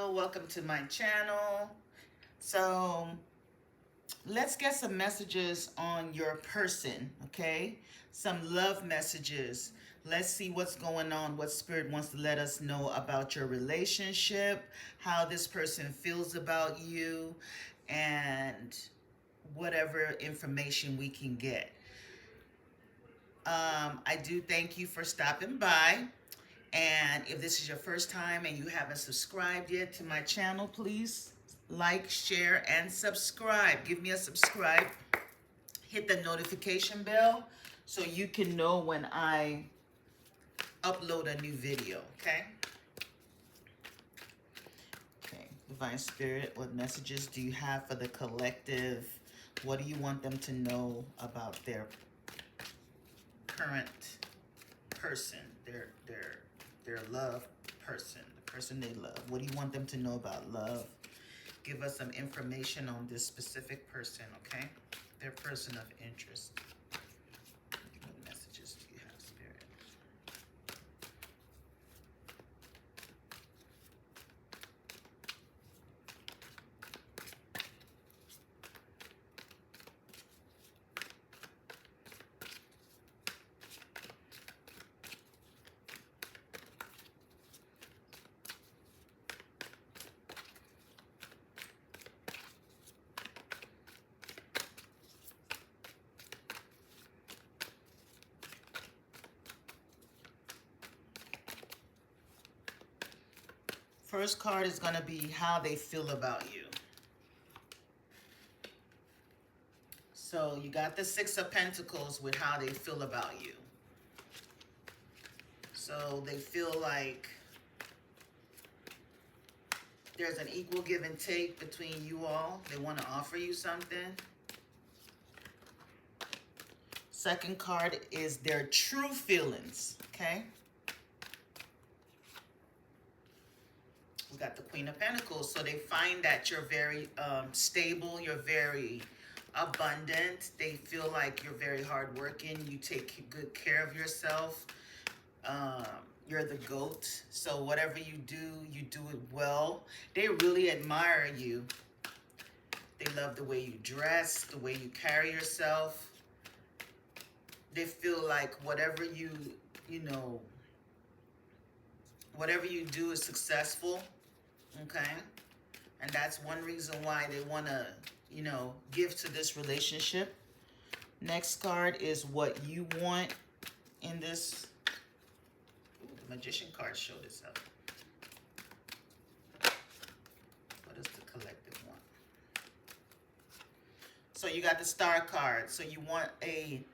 Hello, welcome to my channel. So let's get some messages on your person, okay? Some love messages. Let's see what's going on, what Spirit wants to let us know about your relationship, how this person feels about you, and whatever information we can get. I do thank you for stopping by. And if this is your first time and you haven't subscribed yet to my channel, please like, share, and subscribe. Give me a subscribe. Hit the notification bell so you can know when I upload a new video, okay? Okay, Divine Spirit, what messages do you have for the collective? What do you want them to know about their current person, their love person, the person they love? What do you want them to know about love? Give us some information on this specific person, okay? Their person of interest. What messages do you have, Spirit? First card is going to be how they feel about you. So you got the Six of Pentacles with how they feel about you. So they feel like there's an equal give and take between you all. They want to offer you something. Second card is their true feelings, okay? We got the Queen of Pentacles. So they find that you're very stable, you're very abundant. They feel like you're very hardworking. You take good care of yourself. You're the GOAT. So whatever you do it well. They really admire you. They love the way you dress, the way you carry yourself. They feel like whatever whatever you do is successful. Okay, and that's one reason why they want to, give to this relationship. Next card is what you want in this. Ooh, the Magician card showed itself. What does the collective want? So you got the Star card. So you want a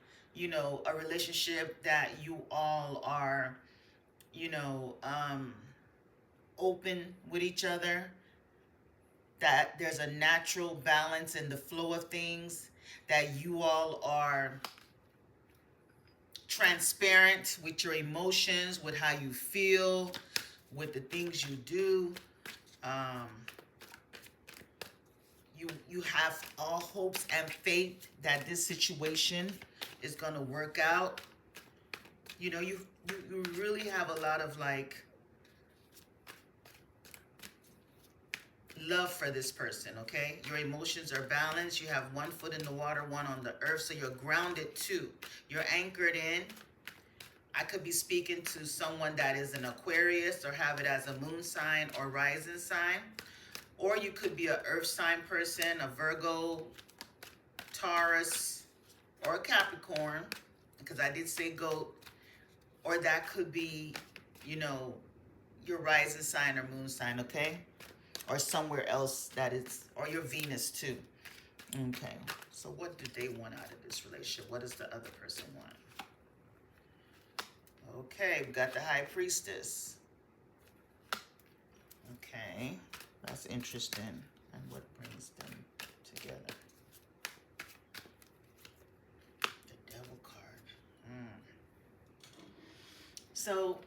relationship that you all are, open with each other, that there's a natural balance in the flow of things, that you all are transparent with your emotions, with how you feel, with the things you do. You have all hopes and faith that this situation is going to work out. You really have a lot of love for this person, okay? Your emotions are balanced. You have one foot in the water, one on the earth, so you're grounded too. You're anchored in. I could be speaking to someone that is an Aquarius or have it as a moon sign or rising sign. Or you could be an earth sign person, a Virgo, Taurus, or a Capricorn, because I did say GOAT. Or that could be, your rising sign or moon sign, okay? Or somewhere else that is, or your Venus too. Okay, so what do they want out of this relationship? What does the other person want? Okay, we got the High Priestess. Okay, that's interesting. And what brings them together? The Devil card. So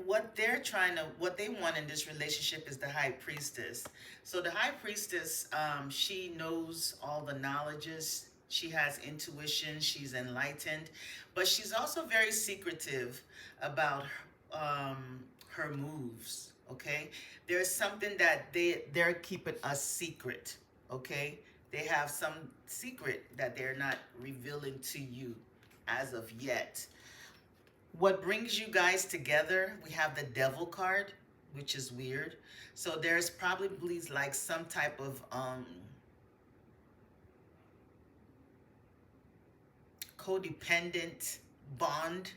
what they want in this relationship is the High Priestess. So the High Priestess, she knows all the knowledges. She has intuition. She's enlightened, but she's also very secretive about her moves. okay? There's something that they're keeping a secret, okay? They have some secret that they're not revealing to you as of yet. What brings you guys together? We have the Devil card, which is weird. So there's probably like some type of codependent bond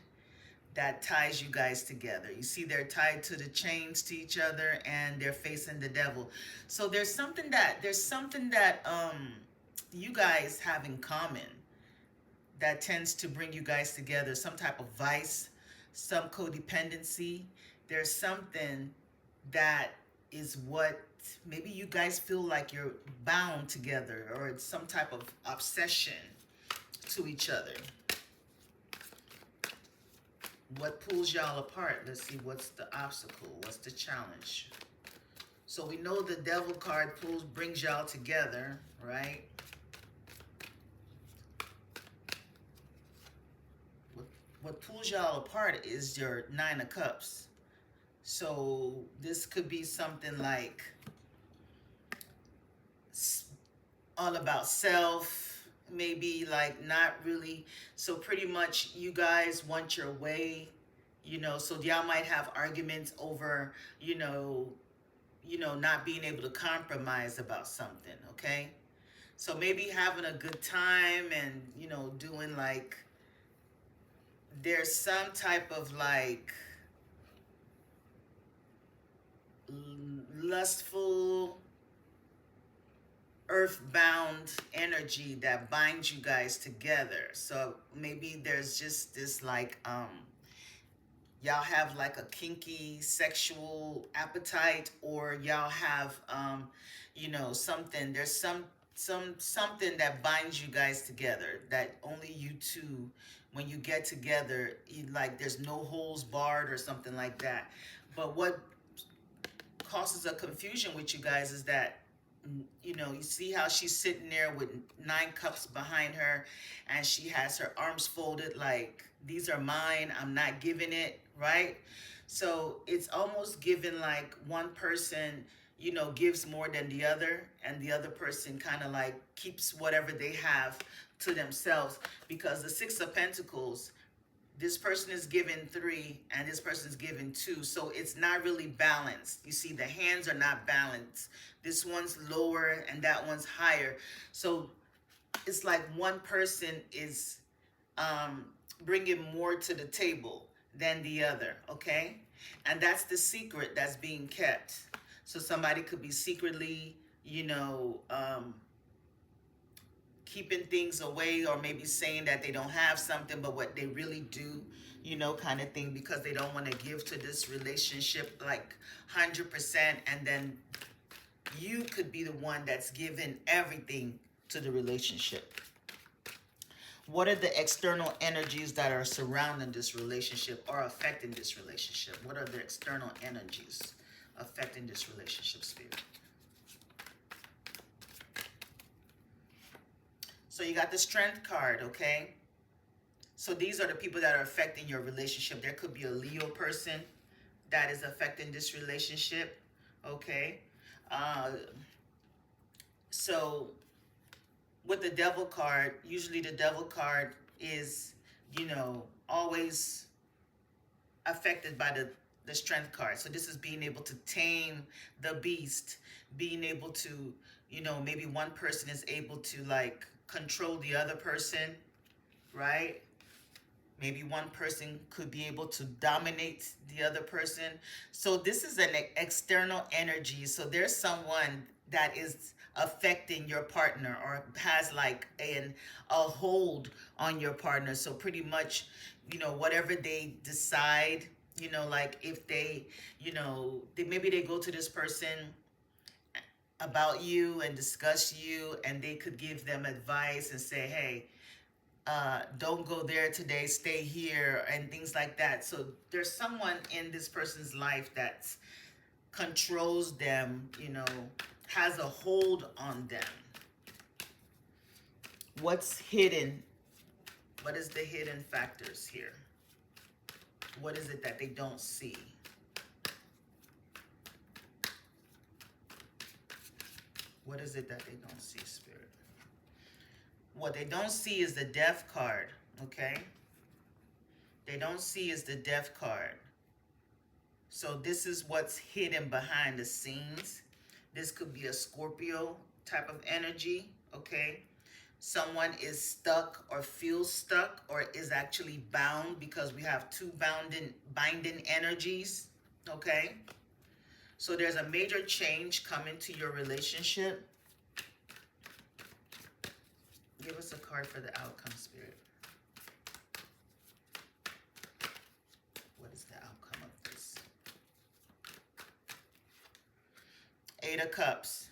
that ties you guys together. You see, they're tied to the chains to each other, and they're facing the devil. So there's something that you guys have in common that tends to bring you guys together. Some type of vice, some codependency. There's something that is what maybe you guys feel like you're bound together, or it's some type of obsession to each other. What pulls y'all apart? Let's see, what's the obstacle? What's the challenge? So we know the Devil card brings y'all together, right? What pulls y'all apart is your Nine of Cups. So this could be something like all about self, maybe like not really. So pretty much you guys want your way, you know, so y'all might have arguments over, you know, not being able to compromise about something, okay? So maybe having a good time and, you know, doing like, there's some type of like lustful, earthbound energy that binds you guys together. So maybe there's just this like y'all have like a kinky sexual appetite, or y'all have you know, something, there's something that binds you guys together that only you two, when you get together, like there's no holes barred or something like that. But what causes a confusion with you guys is that, you know, you see how she's sitting there with 9 cups behind her, and she has her arms folded like, these are mine, I'm not giving it, right? So it's almost given like one person, you know, gives more than the other, and the other person kind of like keeps whatever they have to themselves, because the 6 of Pentacles, this person is given 3 and this person is given 2. So it's not really balanced. You see, the hands are not balanced. This one's lower and that one's higher. So it's like one person is bringing more to the table than the other, okay? And that's the secret that's being kept. So somebody could be secretly, you know, keeping things away, or maybe saying that they don't have something, but what they really do, you know, kind of thing, because they don't want to give to this relationship like 100%. And then you could be the one that's giving everything to the relationship. What are the external energies that are surrounding this relationship or affecting this relationship? What are the external energies affecting this relationship, Spirit? So you got the Strength card, okay? So these are the people that are affecting your relationship. There could be a Leo person that is affecting this relationship, okay? So with the Devil card, usually the Devil card is, you know, always affected by the Strength card. So this is being able to tame the beast, being able to, you know, maybe one person is able to like control the other person, right? Maybe one person could be able to dominate the other person. So this is an external energy. So there's someone that is affecting your partner, or has like a hold on your partner. So pretty much, you know, whatever they decide, you know, like if they, you know, maybe they go to this person about you and discuss you, and they could give them advice and say, hey, don't go there today, stay here, and things like that. So there's someone in this person's life that controls them, you know, has a hold on them. What's hidden? What is the hidden factors here? What is it that they don't see? What is it that they don't see, Spirit? What they don't see is the Death card, okay? They don't see is the Death card. So this is what's hidden behind the scenes. This could be a Scorpio type of energy, okay? Someone is stuck or feels stuck or is actually bound because we have two binding energies, okay? So there's a major change coming to your relationship. Give us a card for the outcome, Spirit. What is the outcome of this? Eight of Cups.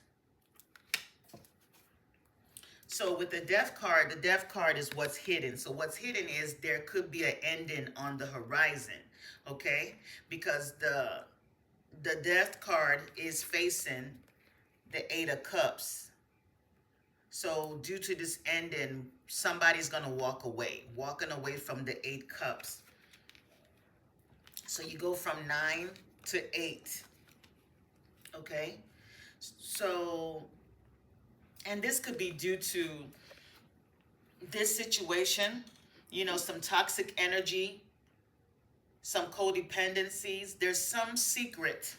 So with the Death card is what's hidden. So what's hidden is there could be an ending on the horizon, okay? Because the Death card is facing the Eight of Cups. So due to this ending, somebody's going to walking away from the 8 cups. So you go from 9 to 8. Okay? So, and this could be due to this situation, you know, some toxic energy, some codependencies. There's some secret.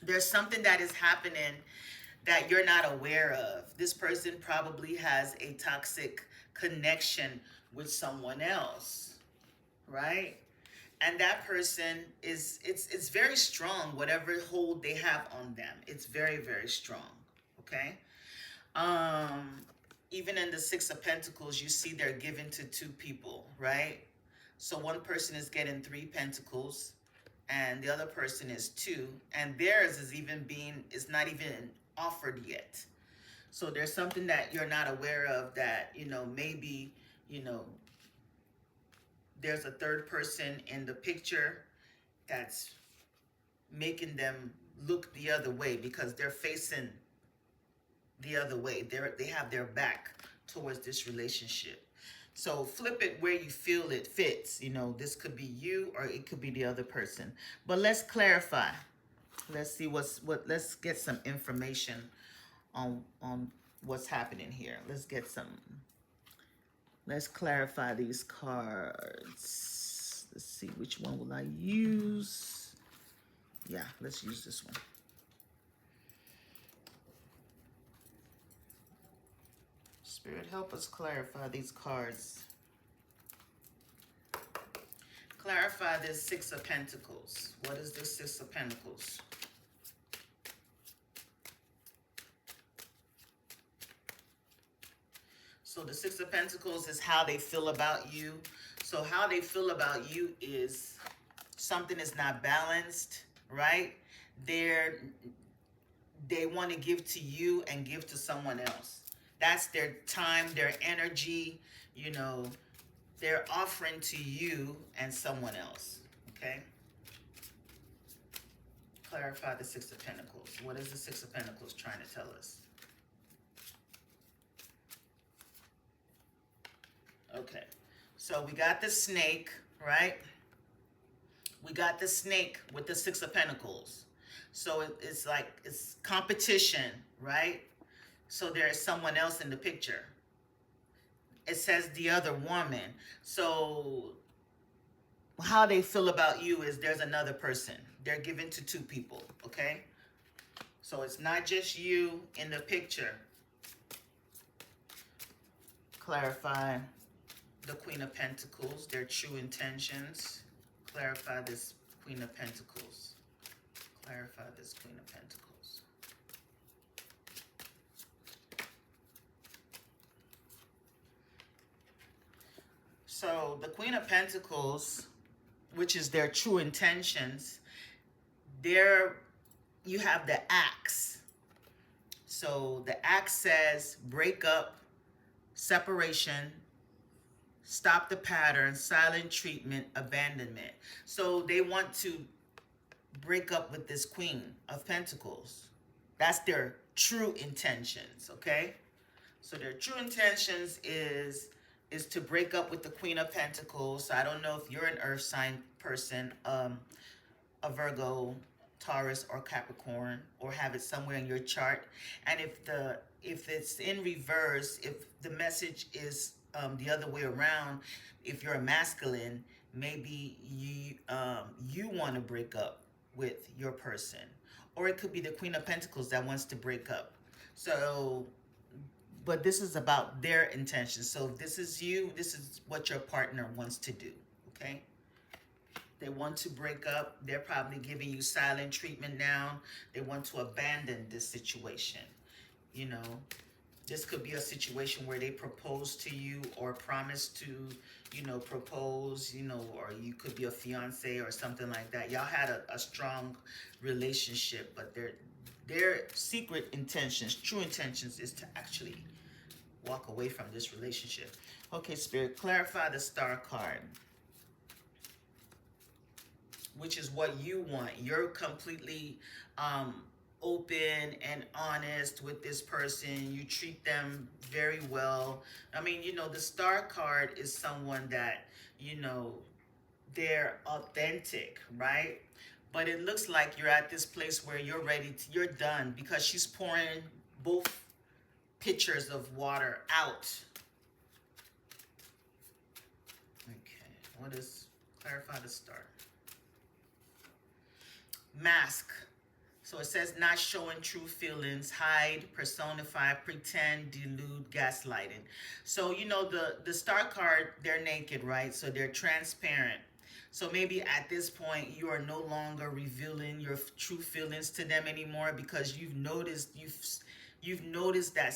There's something that is happening that you're not aware of. This person probably has a toxic connection with someone else, right? And that person is, it's very strong, whatever hold they have on them. It's very, very strong, okay? Even in the Six of Pentacles, you see they're given to 2 people, right? So one person is getting 3 pentacles and the other person is 2, and theirs is not even offered yet. So there's something that you're not aware of that, you know, maybe, you know, there's a third person in the picture that's making them look the other way because they're facing the other way. They have their back towards this relationship. So flip it where you feel it fits. You know, this could be you or it could be the other person. But let's clarify. Let's see let's get some information on what's happening here. Let's clarify these cards. Let's see, which one will I use? Yeah, let's use this one. Spirit, help us clarify these cards. Clarify this Six of Pentacles. What is this Six of Pentacles? So the Six of Pentacles is how they feel about you. So how they feel about you is something is not balanced, right? They want to give to you and give to someone else. That's their time, their energy, you know, they're offering to you and someone else, okay? Clarify the Six of Pentacles. What is the Six of Pentacles trying to tell us? Okay, so we got the snake, right? We got the snake with the Six of Pentacles. So it's like, it's competition, right? So there is someone else in the picture. It says the other woman. So how they feel about you is there's another person. They're given to 2 people, okay? So it's not just you in the picture. Clarify the Queen of Pentacles, their true intentions. Clarify this Queen of Pentacles. Clarify this Queen of Pentacles. So the Queen of Pentacles, which is their true intentions, you have the axe. So the axe says break up, separation, stop the pattern, silent treatment, abandonment. So they want to break up with this Queen of Pentacles. That's their true intentions, okay? So their true intentions is to break up with the Queen of Pentacles. So I don't know if you're an earth sign person, a Virgo, Taurus or Capricorn, or have it somewhere in your chart. And if it's in reverse, if the message is the other way around, if you're a masculine, maybe you want to break up with your person, or it could be the Queen of Pentacles that wants to break up. So, but this is about their intentions. So if this is you, this is what your partner wants to do. Okay. They want to break up. They're probably giving you silent treatment now. They want to abandon this situation. You know, this could be a situation where they propose to you or promise to, you know, propose, you know, or you could be a fiance or something like that. Y'all had a strong relationship, but their secret intentions, true intentions, is to actually walk away from this relationship. Okay, Spirit, clarify the Star card, which is what you want. You're completely open and honest with this person. You treat them very well. I mean, you know, the Star card is someone that, you know, they're authentic, right? But it looks like you're at this place where you're ready to, you're done, because she's pouring both pitchers of water out. Okay, what is, clarify the Star? Mask. So it says not showing true feelings, hide, personify, pretend, delude, gaslighting. So, you know, the Star card, they're naked, right? So they're transparent. So maybe at this point you are no longer revealing your true feelings to them anymore, because you've noticed that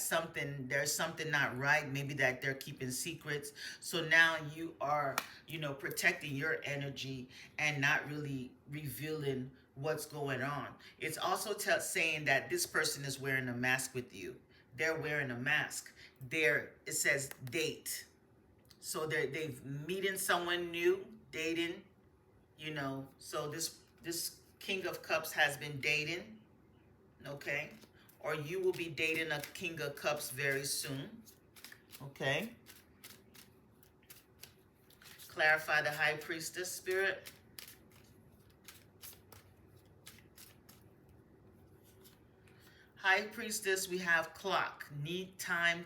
there's something not right, maybe that they're keeping secrets. So now you are, you know, protecting your energy and not really revealing what's going on. It's also saying that this person is wearing a mask with you. They're wearing a mask. It says date. So they've meeting someone new, dating, you know. So this King of Cups has been dating, okay? Or you will be dating a King of Cups very soon, okay? Clarify the High Priestess, Spirit. High Priestess, we have clock, need time,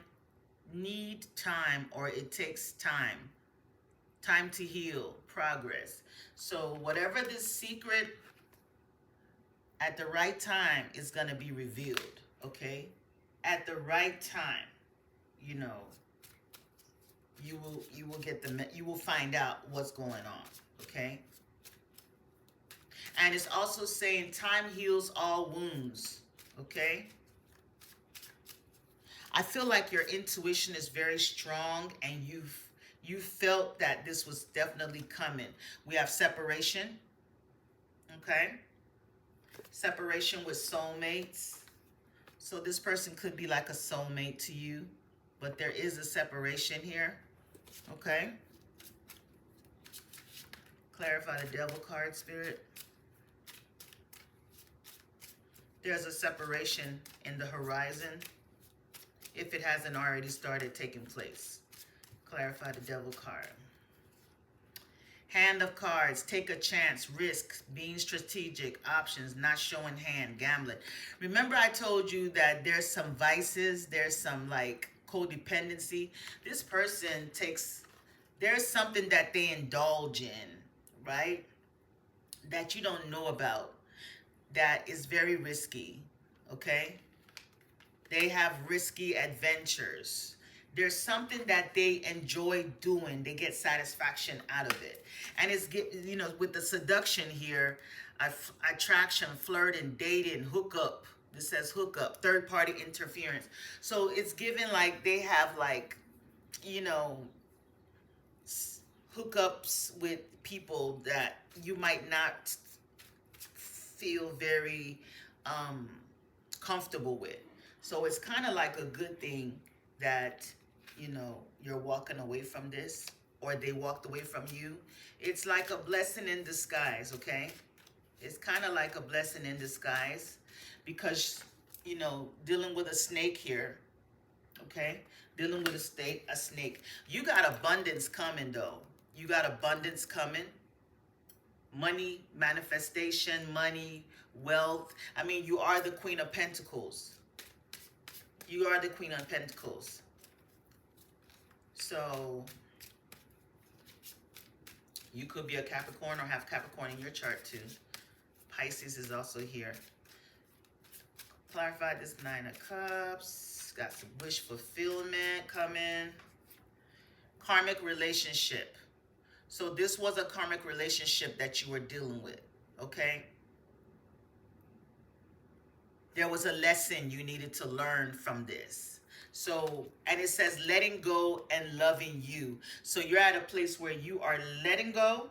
or it takes time to heal, progress. So whatever this secret, at the right time is going to be revealed, okay? At the right time, you know, you will find out what's going on, okay? And it's also saying time heals all wounds, okay? I feel like your intuition is very strong, and you felt that this was definitely coming. We have separation, okay? Separation with soulmates. So this person could be like a soulmate to you, but there is a separation here, okay? Clarify the Devil card, Spirit. There's a separation in the horizon, if it hasn't already started taking place. Clarify the Devil card. Hand of Cards, take a chance, risk, being strategic, options, not showing hand, gambling. Remember I told you that there's some vices, there's some like codependency. This person there's something that they indulge in, right? That you don't know about, that is very risky, okay? They have risky adventures. There's something that they enjoy doing. They get satisfaction out of it. And it's, you know, with the seduction here, attraction, flirting, dating, hookup. This says hookup, third-party interference. So it's given like they have like, you know, hookups with people that you might not feel very comfortable with. So it's kind of like a good thing that, you know, you're walking away from this, or they walked away from you. It's like a blessing in disguise, okay? It's kind of like a blessing in disguise, because, you know, dealing with a snake here, okay? Dealing with a snake. You got abundance coming, though. You got abundance coming. money manifestation, money, wealth. I mean, you are the Queen of Pentacles. You are the Queen of Pentacles. So you could be a Capricorn or have Capricorn in your chart too. Pisces is also here. Clarify this Nine of Cups. Got some wish fulfillment coming. Karmic relationship. So this was a karmic relationship that you were dealing with, okay? There was a lesson you needed to learn from this. So, and it says letting go and loving you. So you're at a place where you are letting go,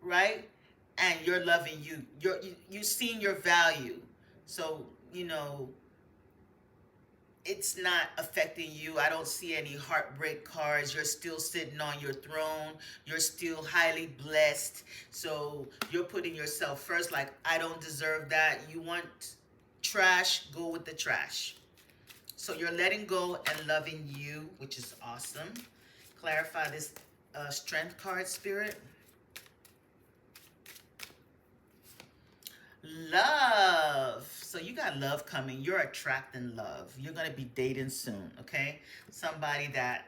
right? And you're loving you. You've seen your value. So, you know, it's not affecting you. I don't see any heartbreak cards. You're still sitting on your throne. You're still highly blessed. So you're putting yourself first. Like, I don't deserve that. You want trash, go with the trash. So you're letting go and loving you, which is awesome. Clarify this strength card, Spirit. Love. So you got love coming. You're attracting love. You're going to be dating soon, okay? Somebody that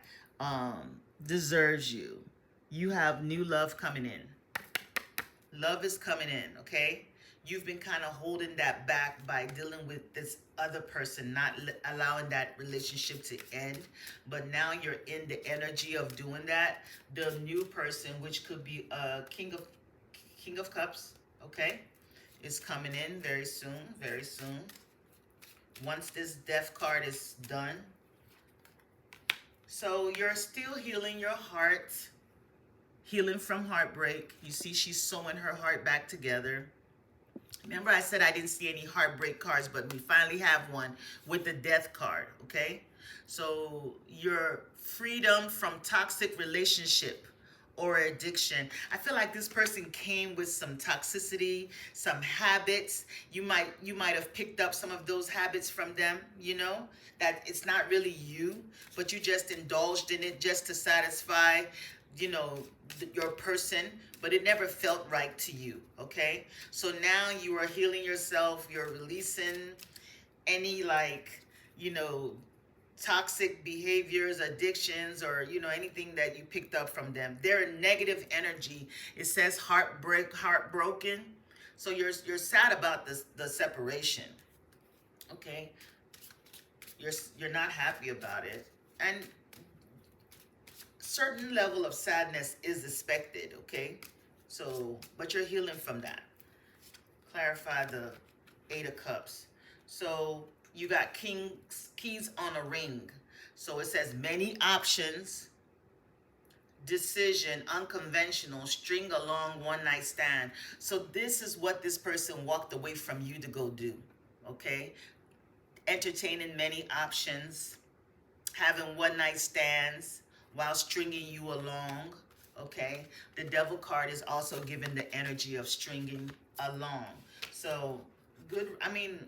deserves you. You have new love coming in. Love is coming in, okay? You've been kind of holding that back by dealing with this other person, not allowing that relationship to end. But now you're in the energy of doing that. The new person, which could be a King of Cups, okay, is coming in very soon, very soon. Once this Death card is done. So you're still healing your heart, healing from heartbreak. You see she's sewing her heart back together. Remember I said I didn't see any heartbreak cards, but we finally have one with the Death card, okay? So your freedom from toxic relationship or addiction. I feel like this person came with some toxicity, some habits. You might have picked up some of those habits from them, you know, that it's not really you, but you just indulged in it just to satisfy, you know, your person, but it never felt right to you, okay? So now you are healing yourself. You're releasing any, like, you know, toxic behaviors, addictions, or, you know, anything that you picked up from them. They're negative energy. It says heartbroken. So you're sad about the separation, okay? You're not happy about it. And certain level of sadness is expected, okay? So, but you're healing from that. Clarify the Eight of Cups. So you got keys on a ring. So it says many options, decision, unconventional, string along, one night stand. So this is what this person walked away from you to go do, okay? Entertaining many options, having one night stands while stringing you along, okay? The Devil card is also given the energy of stringing along. So good, I mean,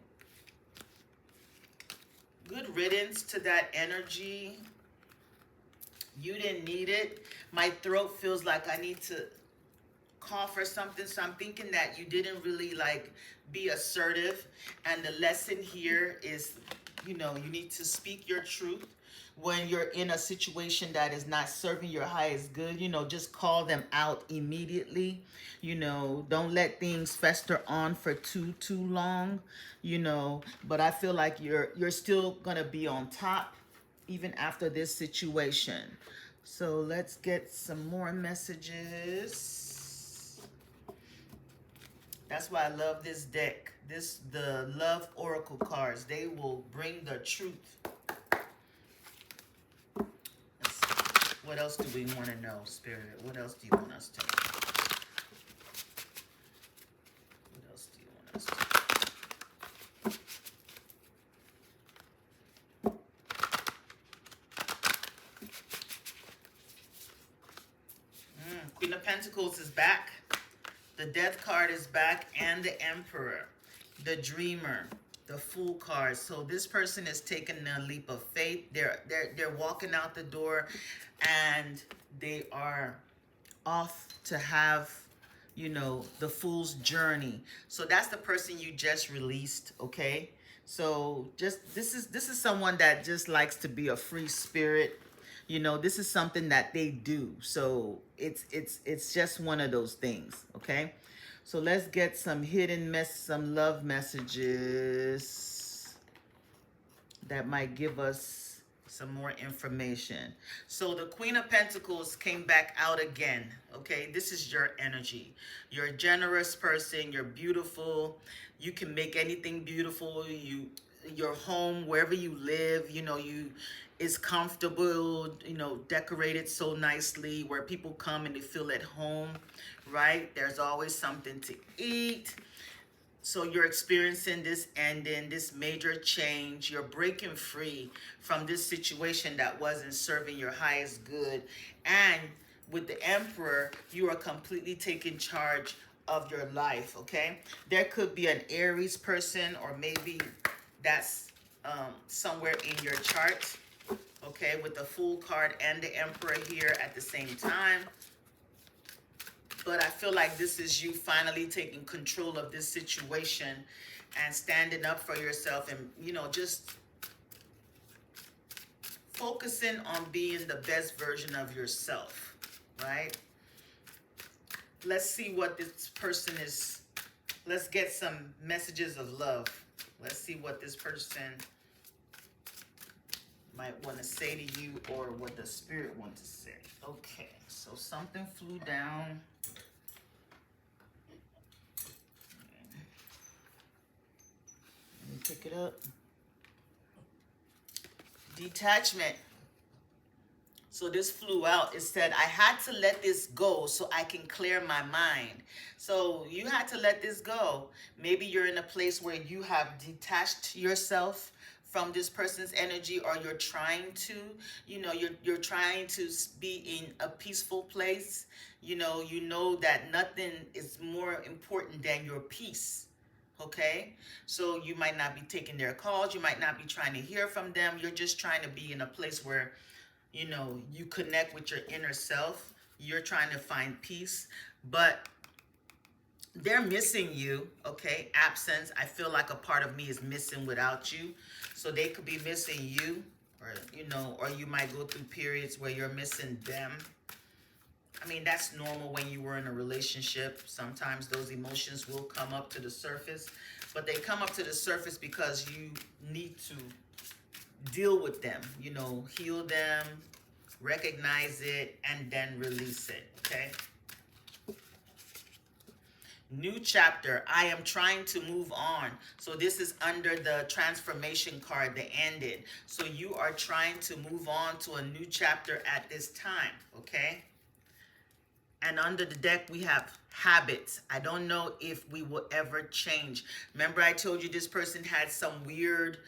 good riddance to that energy. You didn't need it. My throat feels like I need to cough or something. So I'm thinking that you didn't really like be assertive. And the lesson here is, you know, you need to speak your truth. When you're in a situation that is not serving your highest good, you know, just call them out immediately. You know, don't let things fester on for too long, you know. But I feel like you're still gonna be on top even after this situation. So let's get some more messages. That's why I love this deck. The Love Oracle cards. They will bring the truth. What else do we want to know, Spirit? What else do you want us to know? What else do you want us to know? Queen of Pentacles is back. The Death card is back, and the Emperor, the Dreamer, the Fool card. So this person is taking a leap of faith. They're walking out the door, and they are off to have you know, the Fool's Journey. So that's the person you just released, okay? So just this is someone that just likes to be a free spirit. You know, this is something that they do. So it's just one of those things, okay? So let's get some some love messages that might give us some more information. So the Queen of Pentacles came back out again. Okay, this is your energy. You're a generous person. You're beautiful. You can make anything beautiful. Your home, wherever you live, you know, is comfortable, you know, decorated so nicely where people come and they feel at home, right? There's always something to eat. So you're experiencing this ending, this major change. You're breaking free from this situation that wasn't serving your highest good. And with the Emperor, you are completely taking charge of your life, okay? There could be an Aries person, or maybe that's somewhere in your chart, okay? With the Fool card and the Emperor here at the same time. But I feel like this is you finally taking control of this situation and standing up for yourself and, you know, just focusing on being the best version of yourself, right? Let's see what this person is. Let's get some messages of love. Let's see what this person might want to say to you, or what the spirit wants to say. Okay, so something flew down. Pick it up. Detachment. So this flew out. It said, I had to let this go so I can clear my mind. So you had to let this go. Maybe you're in a place where you have detached yourself from this person's energy, or you're trying to, you know, you're trying to be in a peaceful place. You know that nothing is more important than your peace. Okay, so you might not be taking their calls. You might not be trying to hear from them. You're just trying to be in a place where, you know, you connect with your inner self. You're trying to find peace, but they're missing you. Okay, absence. I feel like a part of me is missing without you. So they could be missing you, or, you know, or you might go through periods where you're missing them. I mean, that's normal when you were in a relationship. Sometimes those emotions will come up to the surface, but they come up to the surface because you need to deal with them, you know, heal them, recognize it, and then release it, okay? New chapter. I am trying to move on. So this is under the transformation card, the ended. So you are trying to move on to a new chapter at this time, okay? And under the deck, we have habits. I don't know if we will ever change. Remember, I told you this person had some weird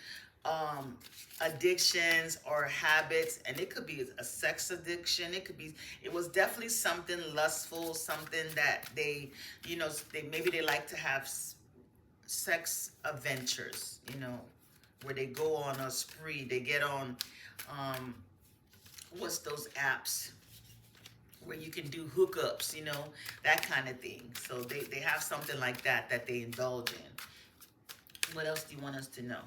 addictions or habits, and it could be a sex addiction. It was definitely something lustful, something that they, you know, maybe they like to have sex adventures, you know, where they go on a spree. They get on, what's those apps where you can do hookups, you know, that kind of thing. So they have something like that they indulge in. What else do you want us to know?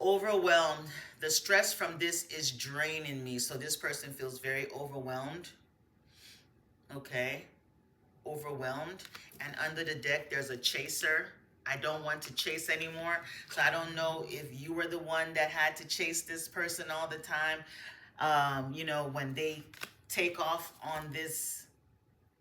Overwhelmed. The stress from this is draining me. So this person feels very overwhelmed. Okay. Overwhelmed. And under the deck, there's a chaser. I don't want to chase anymore. So I don't know if you were the one that had to chase this person all the time. You know, when they take off on this,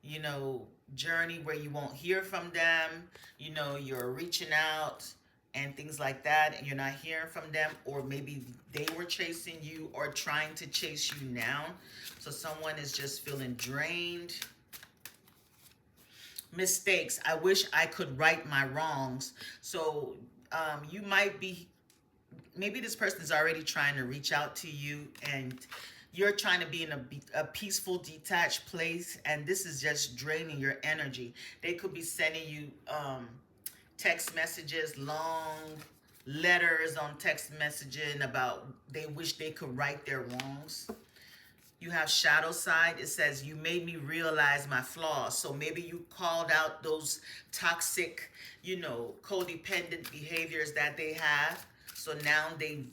you know, journey where you won't hear from them, you know, you're reaching out and things like that, and you're not hearing from them, or maybe they were chasing you or trying to chase you now. So someone is just feeling drained. Mistakes. I wish I could right my wrongs. So you might be, maybe this person is already trying to reach out to you, and you're trying to be in a peaceful, detached place, and this is just draining your energy. They could be sending you text messages, long letters on text messaging about they wish they could right their wrongs. You have shadow side. It says, you made me realize my flaws. So maybe you called out those toxic, you know, codependent behaviors that they have. So now they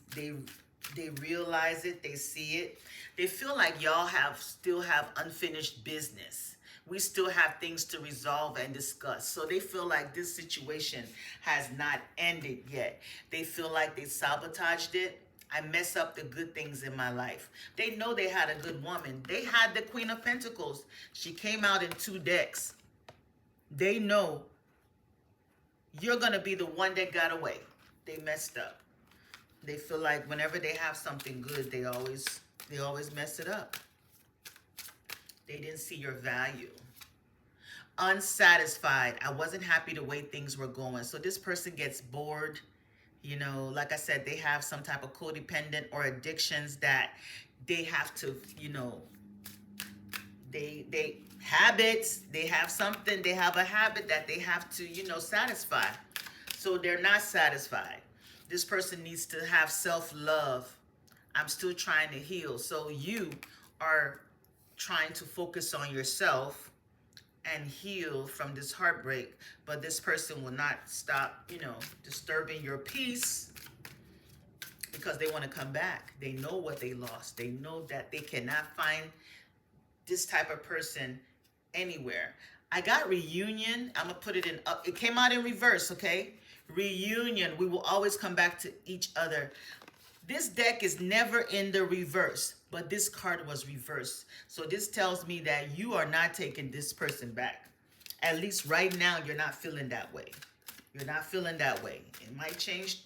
realize it, they see it. They feel like y'all still have unfinished business. We still have things to resolve and discuss. So they feel like this situation has not ended yet. They feel like they sabotaged it. I mess up the good things in my life. They know they had a good woman. They had the Queen of Pentacles. She came out in 2 decks. They know you're going to be the one that got away. They messed up. They feel like whenever they have something good, they always mess it up. They didn't see your value. Unsatisfied. I wasn't happy the way things were going. So this person gets bored. You know, like I said, they have some type of codependent or addictions that they have to, you know, they habits, they have something, they have a habit that they have to, you know, satisfy. So they're not satisfied. This person needs to have self-love. I'm still trying to heal. So you are trying to focus on yourself and heal from this heartbreak, but this person will not stop, you know, disturbing your peace because they want to come back. They know what they lost. They know that they cannot find this type of person anywhere. I got reunion. I'm gonna put it in up. It came out in reverse, okay? Reunion. We will always come back to each other. This deck is never in the reverse, but this card was reversed. So this tells me that you are not taking this person back. At least right now, you're not feeling that way. You're not feeling that way. It might change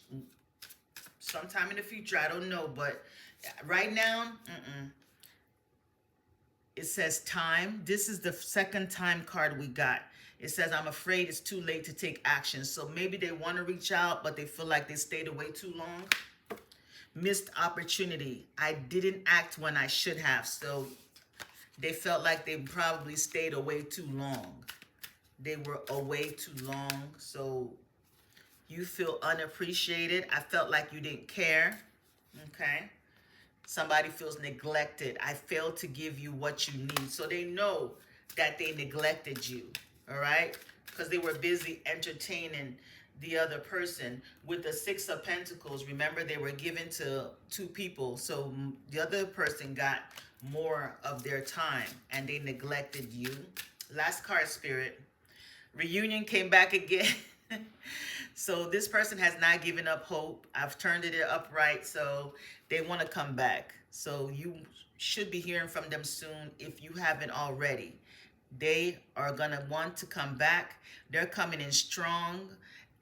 sometime in the future. I don't know. But right now, it says time. This is the second time card we got. It says, I'm afraid it's too late to take action. So maybe they want to reach out, but they feel like they stayed away too long. Missed opportunity. I didn't act when I should have. So they felt like they probably stayed away too long. They were away too long. So you feel unappreciated. I felt like you didn't care. Okay. Somebody feels neglected. I failed to give you what you need. So they know that they neglected you. All right. Because they were busy entertaining the other person. With the 6 of Pentacles, remember they were given to 2 people. So the other person got more of their time and they neglected you. Last card, Spirit. Reunion came back again. So this person has not given up hope. I've turned it upright. So they want to come back. So you should be hearing from them soon if you haven't already. They are going to want to come back. They're coming in strong.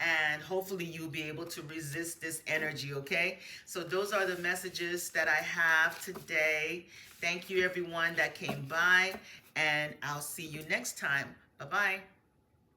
And hopefully you'll be able to resist this energy, okay? So those are the messages that I have today. Thank you, everyone that came by. And I'll see you next time. Bye-bye.